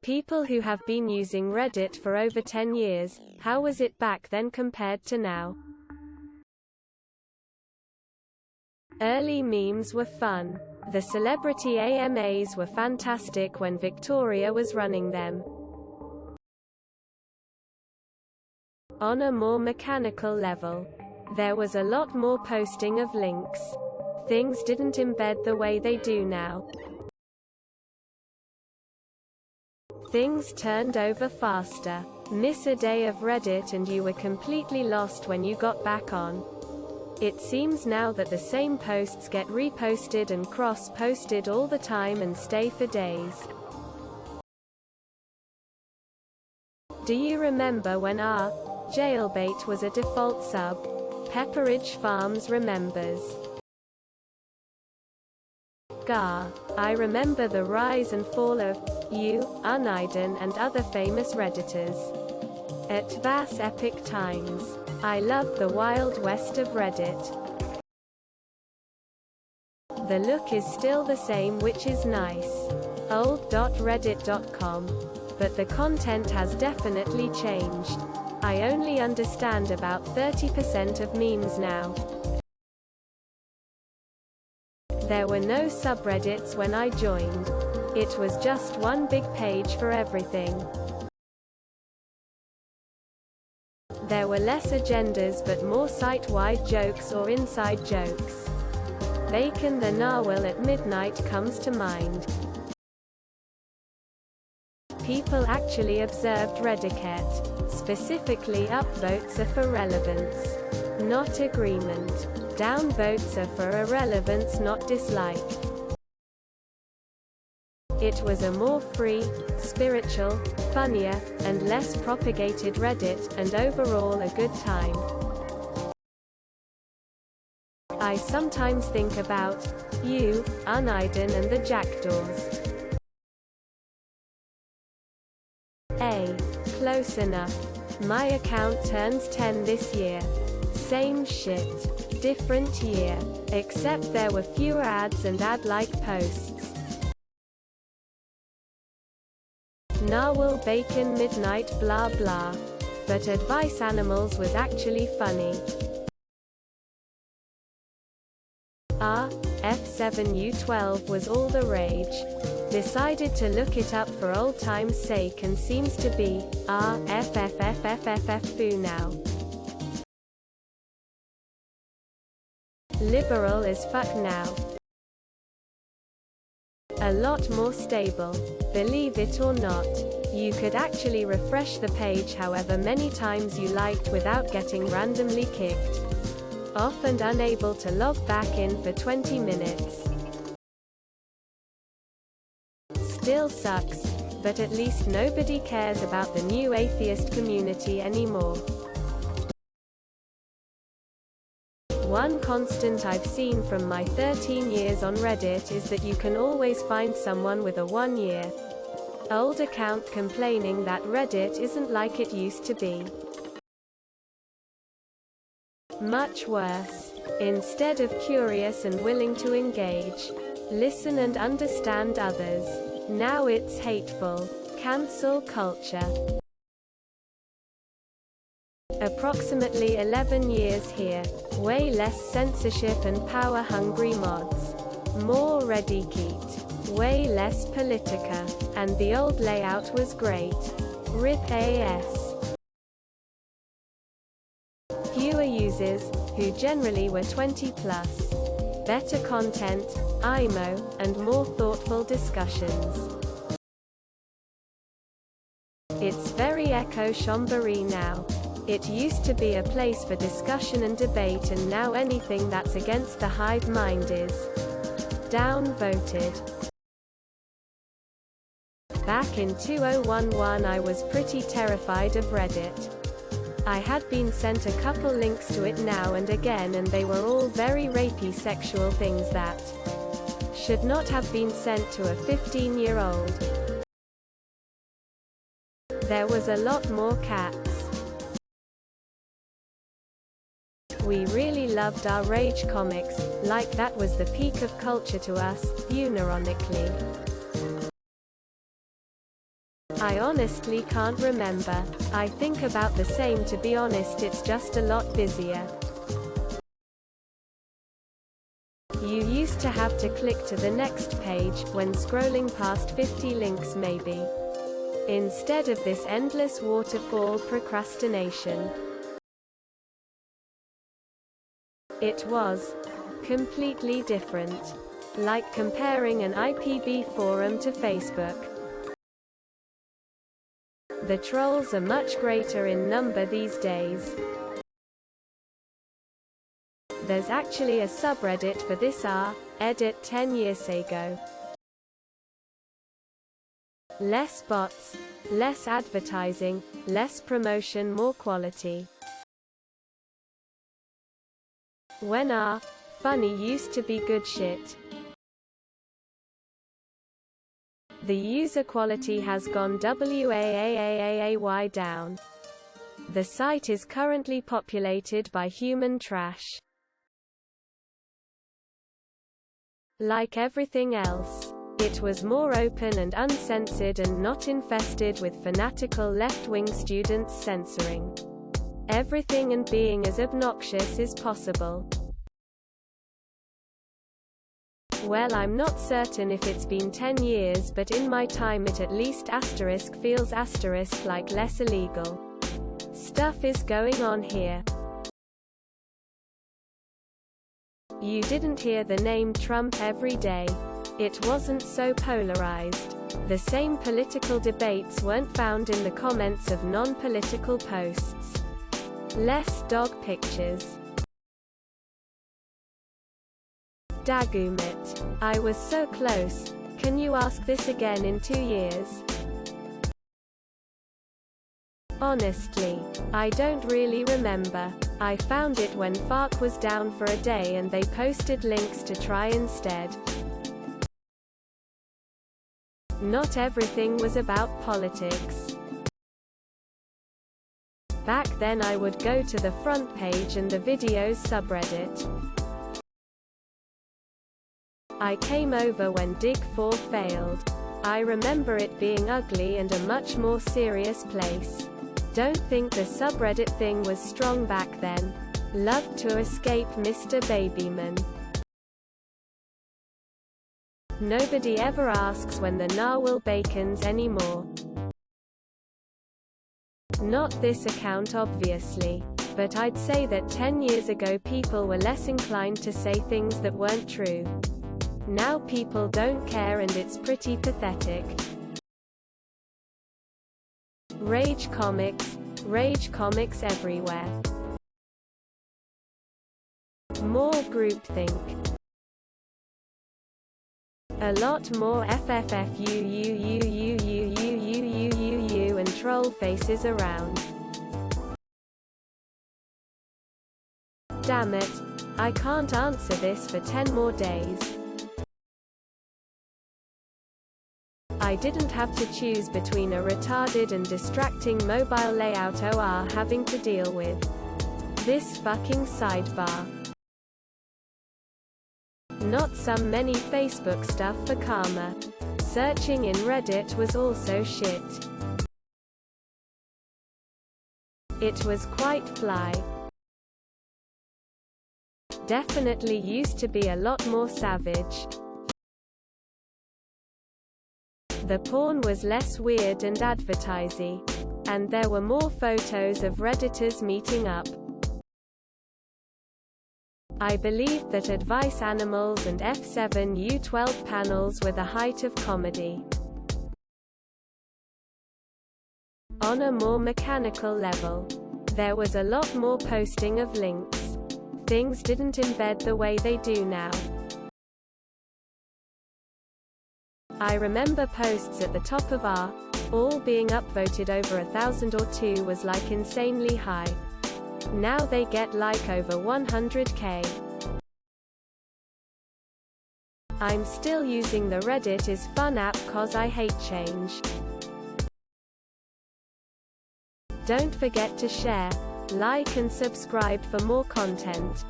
People who have been using Reddit for over 10 years, how was it back then compared to now? Early memes were fun. The celebrity AMAs were fantastic when Victoria was running them. On a more mechanical level, there was a lot more posting of links. Things didn't embed the way they do now. Things turned over faster. Miss a day of Reddit and you were completely lost when you got back on. It seems now that the same posts get reposted and cross-posted all the time and stay for days. Do you remember when our Jailbait was a default sub? Pepperidge Farms remembers. Gar. I remember the rise and fall of you, Unaiden and other famous Redditors. At those epic times. I loved the Wild West of Reddit. The look is still the same, which is nice. Old.reddit.com. But the content has definitely changed. I only understand about 30% of memes now. There were no subreddits when I joined. It was just one big page for everything. There were less agendas but more site-wide jokes or inside jokes. Bacon the Narwhal at midnight comes to mind. People actually observed Rediquette. Specifically, upvotes are for relevance, not agreement. Downvotes are for irrelevance, not dislike. It was a more free, spiritual, funnier, and less propagated Reddit, and overall a good time. I sometimes think about you, Unaiden and the Jackdaws. Close enough. My account turns 10 this year. Same shit. Different year. Except there were fewer ads and ad-like posts. Narwhal Bacon Midnight blah blah. But Advice Animals was actually funny. F7U12 was all the rage. Decided to look it up for old time's sake and seems to be FFFFFFFoo now. Liberal as fuck now. A lot more stable. Believe it or not, you could actually refresh the page however many times you liked without getting randomly kicked off and unable to log back in for 20 minutes. Still sucks, but at least nobody cares about the new atheist community anymore. One constant I've seen from my 13 years on Reddit is that you can always find someone with a 1-year-old account complaining that Reddit isn't like it used to be. Much worse. Instead of curious and willing to engage, listen and understand others, now it's hateful. Cancel culture. Approximately 11 years here. Way less censorship and power-hungry mods. More Reddit. Way less Politica. And the old layout was great. RIP AS. Fewer users, who generally were 20+. Better content, IMO, and more thoughtful discussions. It's very echo chambery now. It used to be a place for discussion and debate, and now anything that's against the hive mind is downvoted. Back in 2011 I was pretty terrified of Reddit. I had been sent a couple links to it now and again, and they were all very rapey sexual things that should not have been sent to a 15-year-old. There was a lot more cats. We really loved our rage comics, like that was the peak of culture to us, unironically. I honestly can't remember. I think about the same, to be honest, it's just a lot busier. You used to have to click to the next page, when scrolling past 50 links maybe. Instead of this endless waterfall procrastination. It was completely different. Like comparing an IPB forum to Facebook. The trolls are much greater in number these days. There's actually a subreddit for this edit 10 years ago. Less bots, less advertising, less promotion, more quality. When funny used to be good shit. The user quality has gone way down. The site is currently populated by human trash. Like everything else, it was more open and uncensored and not infested with fanatical left-wing students censoring everything and being as obnoxious as possible. Well, I'm not certain if it's been 10 years, but in my time it at least feels like less illegal stuff is going on here. You didn't hear the name Trump every day. It wasn't so polarized. The same political debates weren't found in the comments of non-political posts. Less dog pictures. Daggumit. I was so close. Can you ask this again in 2 years? Honestly, I don't really remember. I found it when Fark was down for a day and they posted links to try instead. Not everything was about politics. Back then I would go to the front page and the videos subreddit. I came over when Dig4 failed. I remember it being ugly and a much more serious place. Don't think the subreddit thing was strong back then. Loved to escape Mr. Babyman. Nobody ever asks when the narwhal bacons anymore. Not this account obviously, but I'd say that 10 years ago people were less inclined to say things that weren't true. Now people don't care and it's pretty pathetic. Rage comics everywhere. More groupthink. A lot more FFFU and troll faces around. Damn it, I can't answer this for 10 more days. I didn't have to choose between a retarded and distracting mobile layout or having to deal with this fucking sidebar. Not some many Facebook stuff for karma. Searching in Reddit was also shit. It was quite fly. Definitely used to be a lot more savage. The porn was less weird and advertising. And there were more photos of Redditors meeting up. I believed that Advice Animals and F7U12 panels were the height of comedy. On a more mechanical level, there was a lot more posting of links. Things didn't embed the way they do now. I remember posts at the top of all being upvoted over 1,000 or 2 was like insanely high. Now they get like over 100k. I'm still using the Reddit is fun app cause I hate change. Don't forget to share, like and subscribe for more content.